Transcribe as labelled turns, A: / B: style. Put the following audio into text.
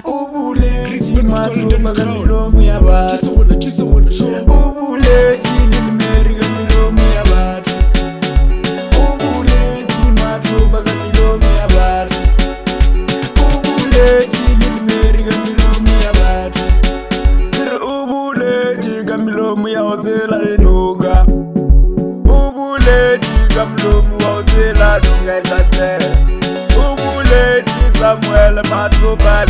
A: Ubuleji matuma kamilomu ya batu. Ubuleji lilimeri kamilomu ya batu. Ubuleji matuma kamilomu ya batu. Ubuleji lilimeri kamilomu ya batu. Ubuleji kamilomu ya hotela linuga. Ubuleji kamilomu wa hotela dunga itate. Ubuleji Samuel Matubali.